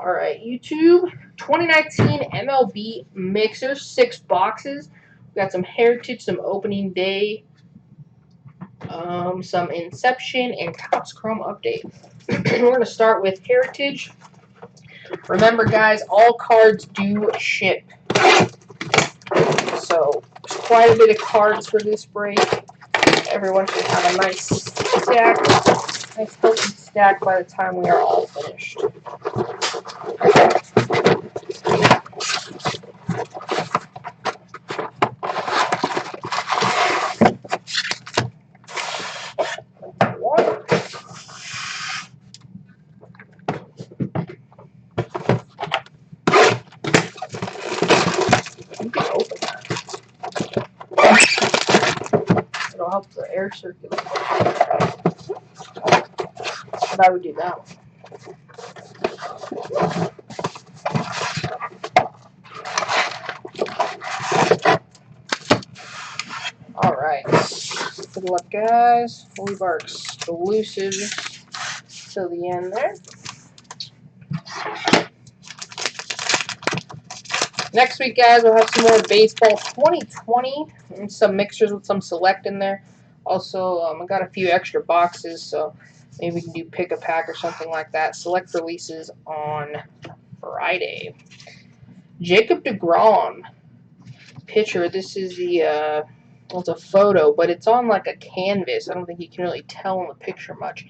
Alright, YouTube, 2019 MLB Mixer, 6 boxes. We got some Heritage, some Opening Day, some Inception, and Topps Chrome Update. We're going to start with Heritage. Remember, guys, all cards do ship. So, there's quite a bit of cards for this break. Everyone should have a nice stack, nice healthy stack by the time we are all finished. You can open that. It'll help the air circulate. But I would do that one. Alright. Good luck, guys. We'll leave our exclusives till the end there. Next week, guys, we'll have some more baseball 2020 and some mixers with some select in there. Also, I got a few extra boxes, so maybe we can do pick a pack or something like that. Select releases on Friday. Jacob DeGrom, pitcher. This is the, well, it's a photo, but it's on like a canvas. I don't think you can really tell in the picture much.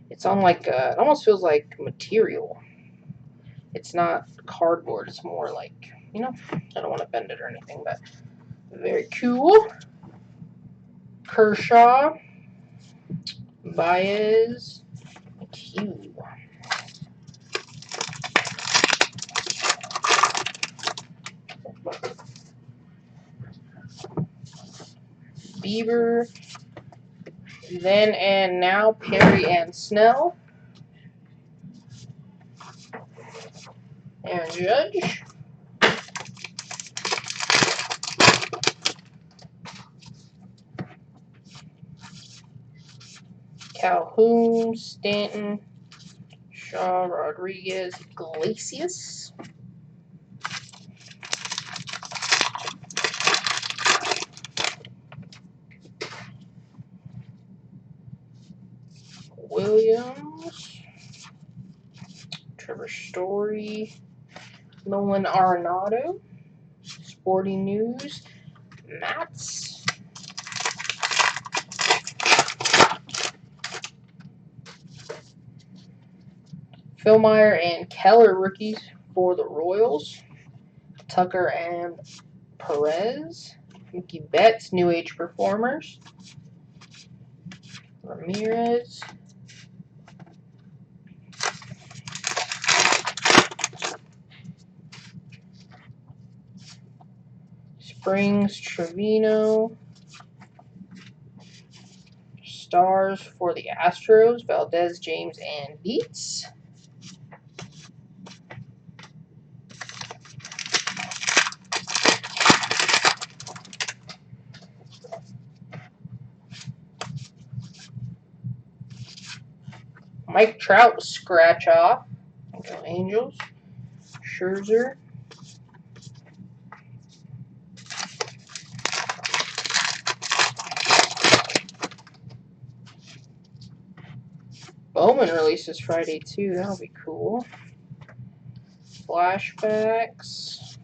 It's on like, it almost feels like material. It's not cardboard. It's more like, you know, I don't want to bend it or anything, but very cool. Kershaw, Baez, Q. Bieber, then and now Perry and Snell. Aaron Judge. Calhoun, Stanton, Shaw, Rodriguez, Iglesias. Williams, Trevor Story, Nolan Arenado, Sporting News, Mats, Philmeyer and Keller rookies for the Royals, Tucker and Perez, Mookie Betts, New Age Performers, Ramirez, Springs, Trevino, Stars for the Astros, Valdez, James, and Beats. Mike Trout, scratch off. Angels, Scherzer. Bowman releases Friday too. That'll be cool. Flashbacks.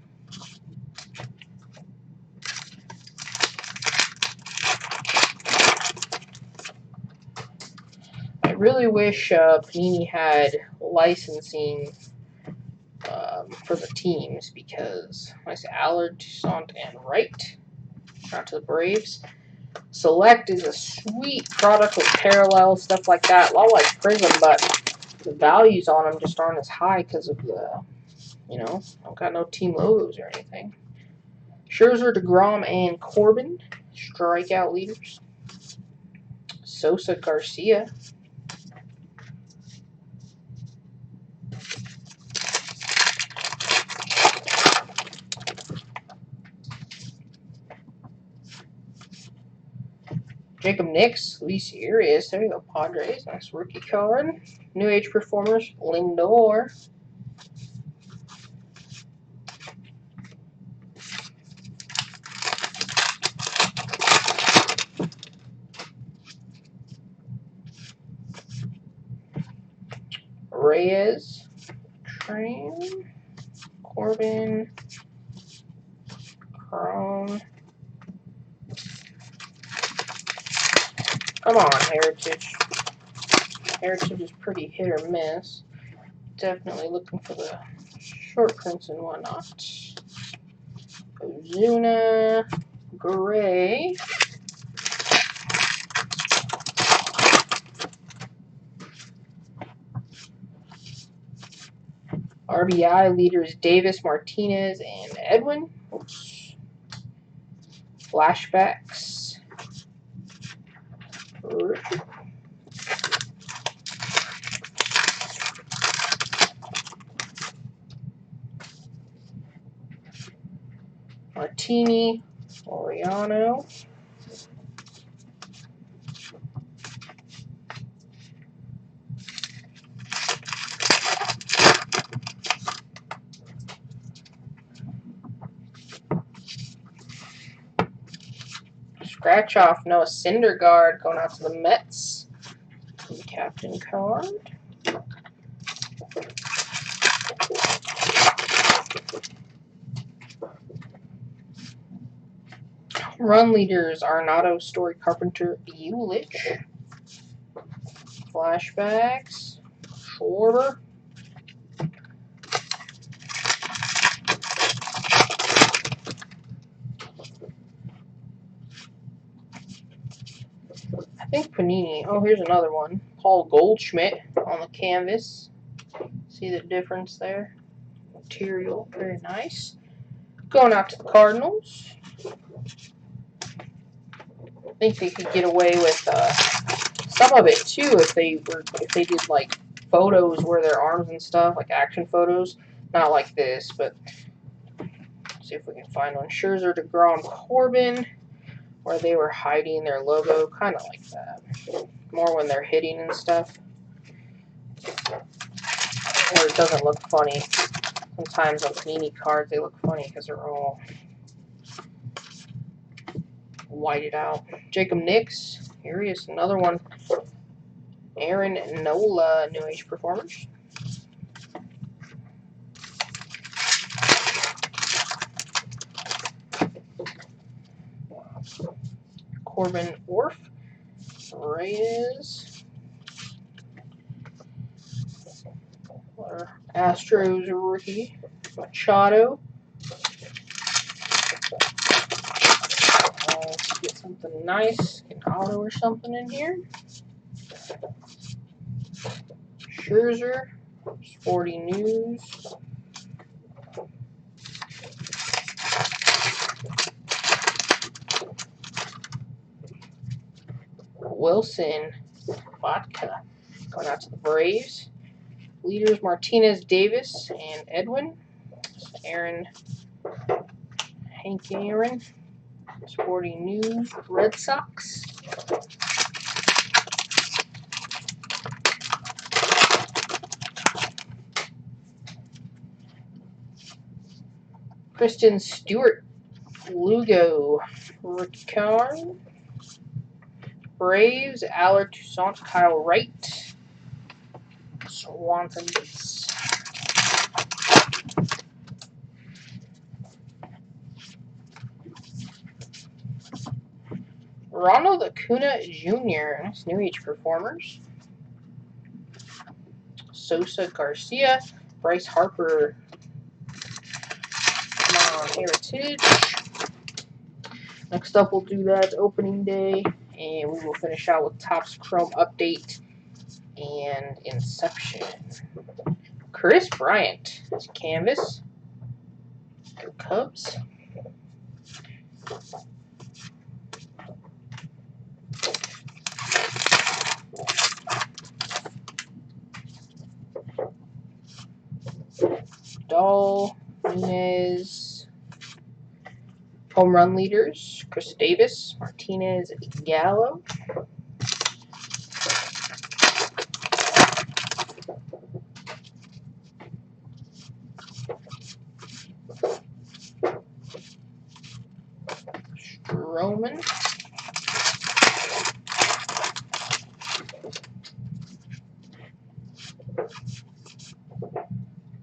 I really wish Panini had licensing for the teams because nice Allard, Toussaint, and Wright. Out to the Braves. Select is a sweet product with parallel, stuff like that. A lot like Prism, but the values on them just aren't as high because of the, you know, I don't got no team logos or anything. Scherzer, DeGrom, and Corbin, strikeout leaders. Sosa, Garcia. Jacob Nix, Luis Urias. There you go, Padres. Nice rookie card. New Age Performers, Lindor. Reyes, Train, Corbin, Chrome. Come on, Heritage. Heritage is pretty hit or miss. Definitely looking for the short prints and whatnot. Ozuna, Gray. RBI leaders Davis, Martinez, and Edwin. Oops. Flashbacks. Martini, Oriano. Scratch off Noah Syndergaard going out to the Mets. Captain card. Run leaders Arenado, Story, Carpenter, Ulich. Flashbacks. Schwarber. I think Panini. Oh, here's another one. Paul Goldschmidt on the canvas. See the difference there? Material, very nice. Going out to the Cardinals. I think they could get away with some of it too if they did like photos where their arms and stuff, like action photos. Not like this, but see if we can find one. Scherzer, DeGrom, Corbin, where they were hiding their logo, kind of like that. More when they're hitting and stuff. Or it doesn't look funny. Sometimes on Panini cards they look funny because they're all whited out. Jacob Nix, here he is, another one. Aaron Nola, New Age Performers. Corbin Orff, Reyes. Astros rookie, Machado. Let's get something nice, an auto or something in here. Scherzer, Sporting News. Wilson, Vodka, going out to the Braves. Leaders Martinez, Davis, and Edwin. Aaron, Hank Aaron. Sporting News, Red Sox. Kristen Stewart, Lugo, rookie card. Braves, Aller, Toussaint, Kyle Wright. Swantons. Ronald Acuna Jr., that's New Age Performers. Sosa Garcia, Bryce Harper. Come on, Heritage. Next up, we'll do that opening day, and we will finish out with Topps Chrome Update and Inception. Chris Bryant, that's canvas. Go Cubs. Dahl, Nunez. Home run leaders, Chris Davis, Martinez, Gallo. Stroman.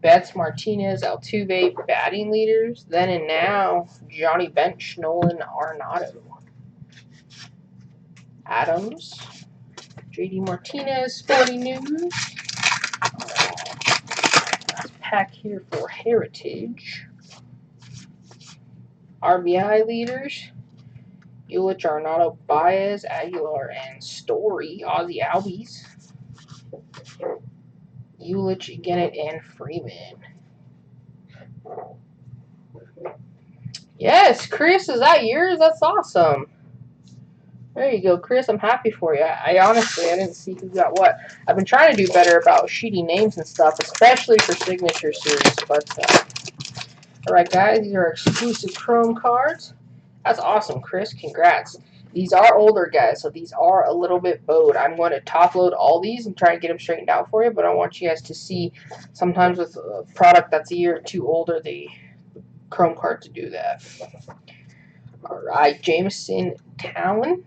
Betts, Martinez, Altuve, batting leaders. Then and now, Johnny Bench, Nolan Arenado. Adams, J.D. Martinez, Sporting News. Pack here for Heritage. RBI leaders. Yelich, Arenado, Baez, Aguilar, and Story. Ozzy Albies. Yelich, Gennett, and Freeman. Yes, Chris, is that yours? That's awesome. There you go, Chris. I'm happy for you. I honestly didn't see who got what. I've been trying to do better about sheeting names and stuff, especially for signature series. But all right, guys, these are exclusive Chrome cards. That's awesome, Chris. Congrats. These are older guys, so these are a little bit bowed. I'm going to top load all these and try and get them straightened out for you, but I want you guys to see sometimes with a product that's a year or two older, the Chrome card to do that. All right, Jameson Talon.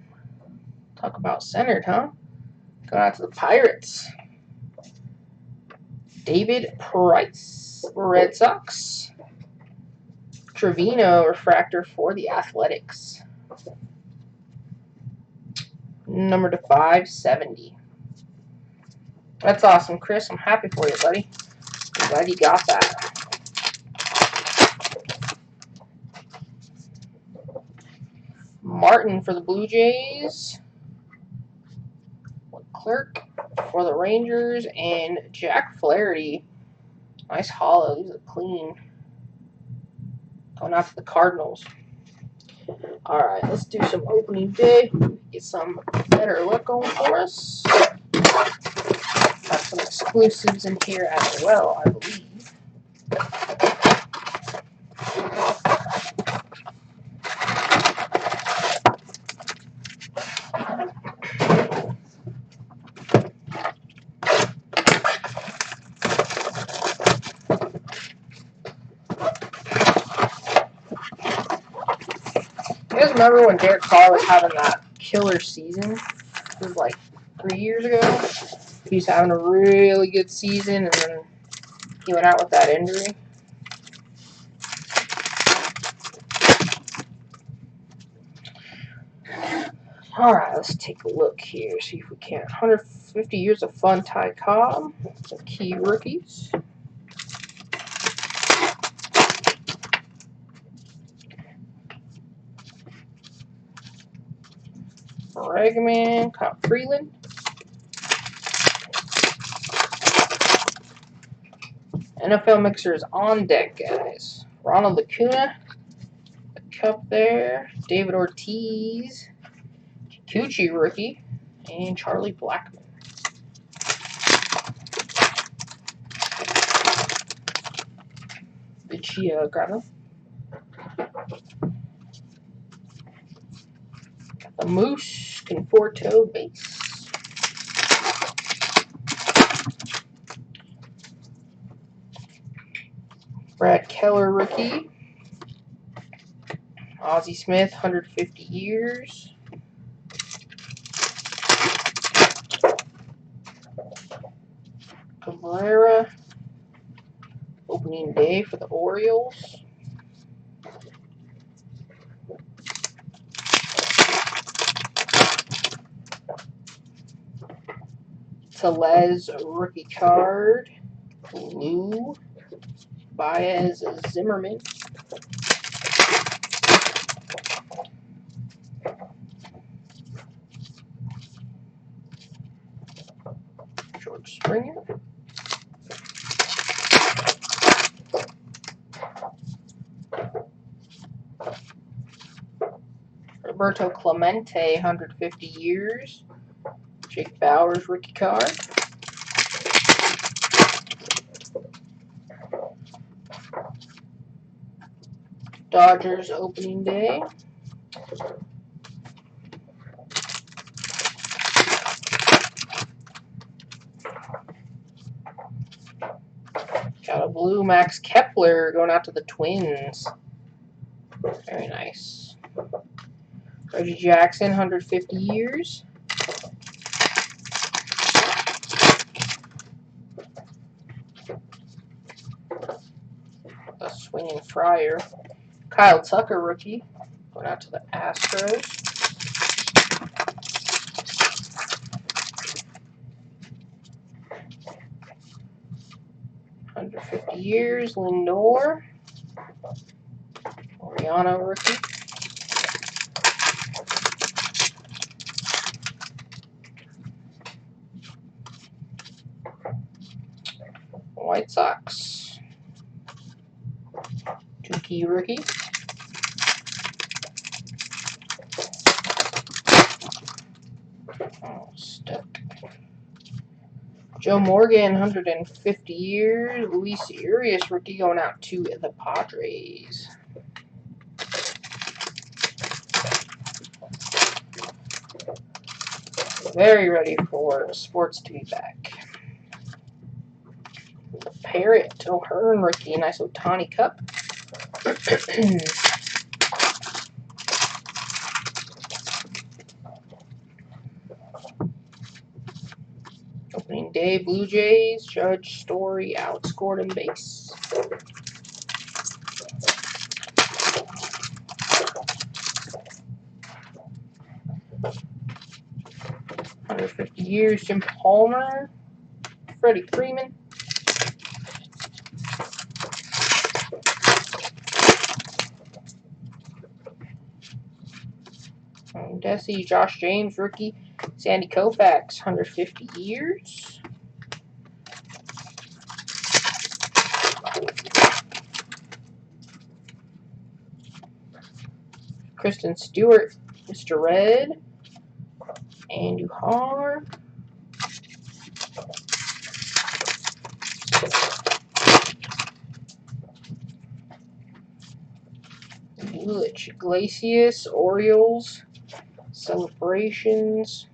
Talk about centered, huh? Going out to the Pirates. David Price, Red Sox. Trevino refractor for the Athletics. Number to 570. That's awesome, Chris. I'm happy for you, buddy. I'm glad you got that. Martin for the Blue Jays. Clerk for the Rangers. And Jack Flaherty. Nice hollow. These are clean. Going out to the Cardinals. Alright, let's do some opening day. Get some better luck going for us. Got some exclusives in here as well, I believe. You guys remember when Derek Carr was having that killer season? It was like 3 years ago. He was having a really good season, and then he went out with that injury. Alright, let's take a look here, see if we can. 150 years of fun, Ty Cobb. Some key rookies. Bregman, Cop Freeland. NFL mixers on deck, guys. Ronald Acuna, the Cup there. David Ortiz, Kikuchi rookie, and Charlie Blackmon. Did she grab him? Got the Moose Conforto base. Brad Keller rookie. Ozzie Smith, 150 years. Cabrera, opening day for the Orioles. Tellez rookie card. Blue. Baez Zimmerman. George Springer. Roberto Clemente, 150 years. Jake Bauers rookie card. Dodgers opening day. Got a blue Max Kepler going out to the Twins. Very nice. Reggie Jackson, 150 years. a swinging Friar. Kyle Tucker, rookie. Going out to the Astros. Under 50 years, Lindor. Oriana, rookie. White Sox. Tukey, rookie. Oh, stuck. Joe Morgan, 150 years. Luis Urias, rookie, going out to the Padres. Very ready for sports to be back. The Parrot, O'Hearn, rookie. Nice Ohtani Cup. Opening day, Blue Jays, Judge, Story, outscored in base. $150 years, Jim Palmer, Freddie Freeman. Desi, Josh James, rookie. Sandy Koufax, 150 years. Kristen Stewart, Mr. Red. Andy Har. Ulich, Iglesias, Orioles. Celebrations.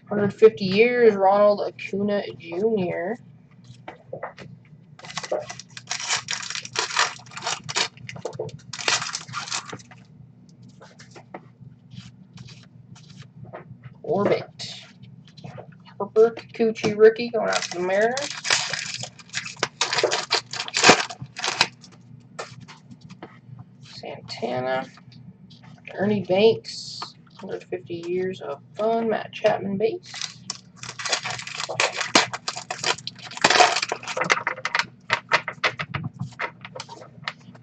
$150 years, Ronald Acuna Jr. Orbit. Harper, Kikuchi, rookie, going out to the Mariners. Santana. Ernie Banks, 150 years of fun. Matt Chapman base.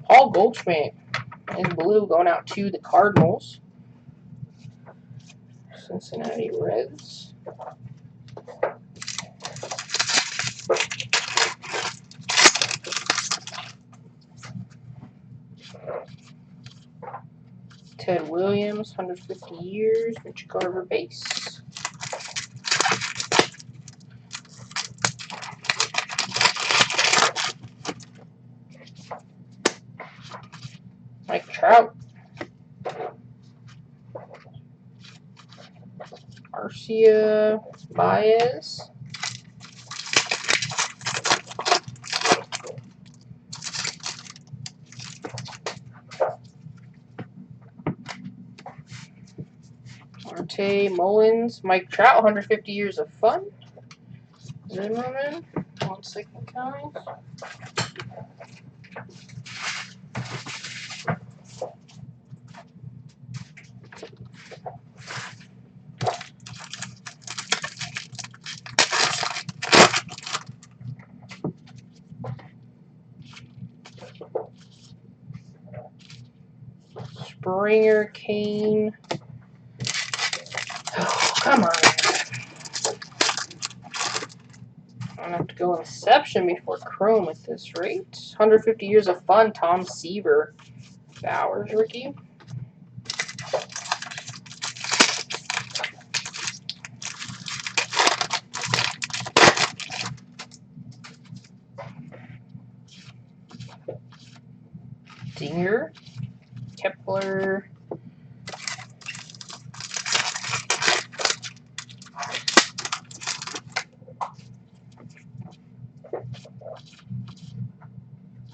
Paul Goldschmidt in blue, going out to the Cardinals. Cincinnati Reds. Ted Williams, 150 years. Mitch Garver base. Mike Trout. Arcia Baez. Marte Mullins. Mike Trout, 150 years of fun. Zimmerman. 1 second, guys. Springer, Kane. Oh, come on. I'm going to have to go Inception before Chrome at this rate. 150 years of fun, Tom Seaver. Bowers, rookie. Dinger. Kepler.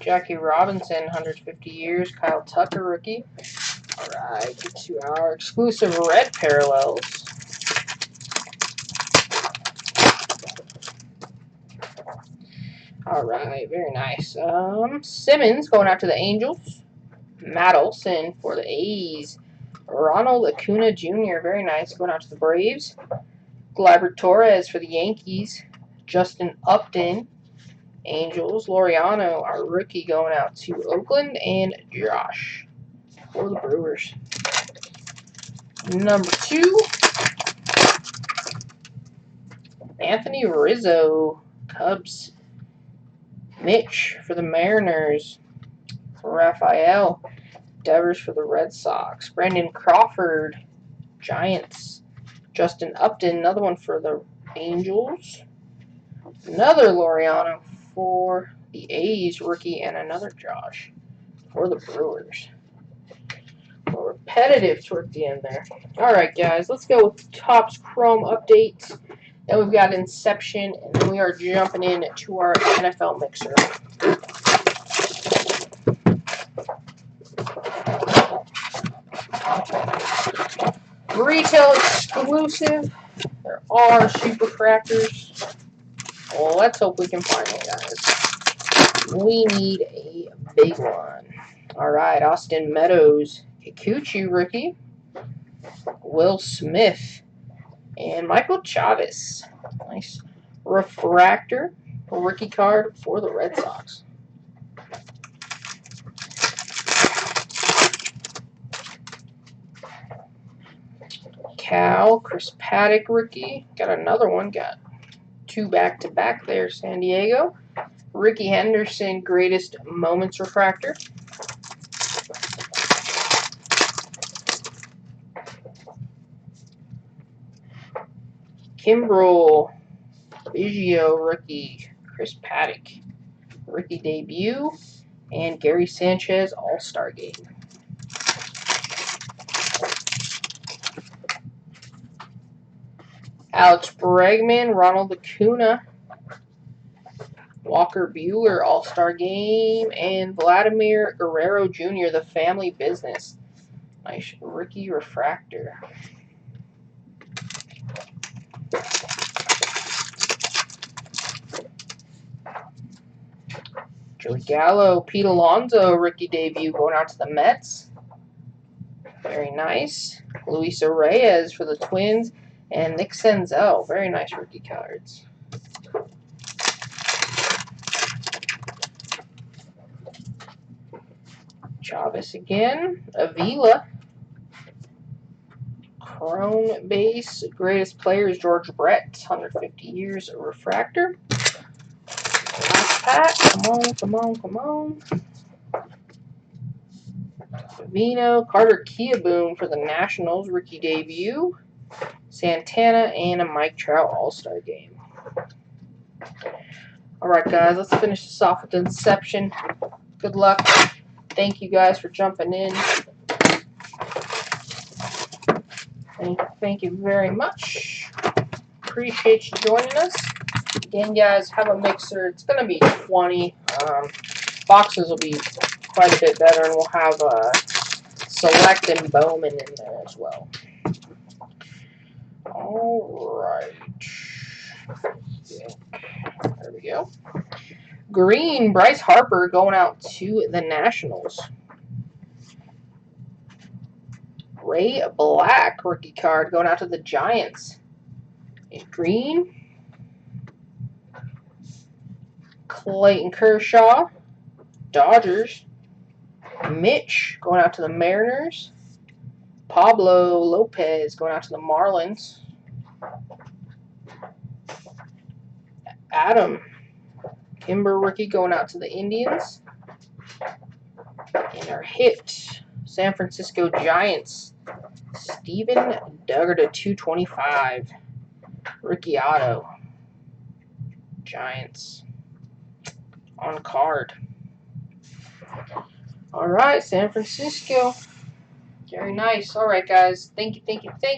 Jackie Robinson, 150 years. Kyle Tucker, rookie. Alright, get to our exclusive red parallels. Alright, very nice. Simmons going out to the Angels. Matt Olson for the A's. Ronald Acuna Jr., very nice, going out to the Braves. Gleyber Torres for the Yankees. Justin Upton, Angels. Laureano, our rookie, going out to Oakland. And Josh for the Brewers. Number 2, Anthony Rizzo, Cubs. Mitch for the Mariners. Rafael Devers for the Red Sox. Brandon Crawford, Giants. Justin Upton, another one for the Angels. Another Laureano for the A's, rookie, and another Josh for the Brewers. More repetitive toward the end there. Alright, guys, let's go with Topps Chrome updates. Then we've got Inception, and then we are jumping in to our NFL mixer. Retail exclusive. There are superfractors. Well, let's hope we can find it, guys. We need a big one. Alright, Austin Meadows. Kikuchi, rookie. Will Smith. And Michael Chavis. Nice refractor. Rookie card for the Red Sox. Cal, Chris Paddock, rookie. Got another one. Got 2 back-to-back there, San Diego. Ricky Henderson, greatest moments refractor. Kimbrel, Biggio, rookie. Chris Paddock, rookie debut. And Gary Sanchez, All-Star game. Alex Bregman, Ronald Acuna, Walker Buehler, All-Star game, and Vladimir Guerrero Jr., the family business. Nice rookie refractor. Joey Gallo, Pete Alonso, rookie debut, going out to the Mets. Very nice. Luis Reyes for the Twins. And Nick Senzel, very nice rookie cards. Chavis again. Avila. Chrome base. Greatest player is George Brett. 150 years refractor. Last pack. Come on, come on, come on. Vino. Carter Kieboom for the Nationals. Rookie debut. Santana, and a Mike Trout All-Star game. Alright, guys, let's finish this off with Inception. Good luck. Thank you guys for jumping in. Thank you very much. Appreciate you joining us. Again, guys, have a mixer. It's going to be 20. Boxes will be quite a bit better, and we'll have Select and Bowman in there as well. Alright. There we go. Green, Bryce Harper going out to the Nationals. Ray Black, rookie card, going out to the Giants. And green. Clayton Kershaw, Dodgers. Mitch going out to the Mariners. Pablo Lopez going out to the Marlins. Adam Kimber, rookie, going out to the Indians. And our hit, San Francisco Giants, Steven Duggar to 225. Rookie auto. Giants. On card. Alright, San Francisco. Very nice. Alright, guys. Thank you, thank you, thank you.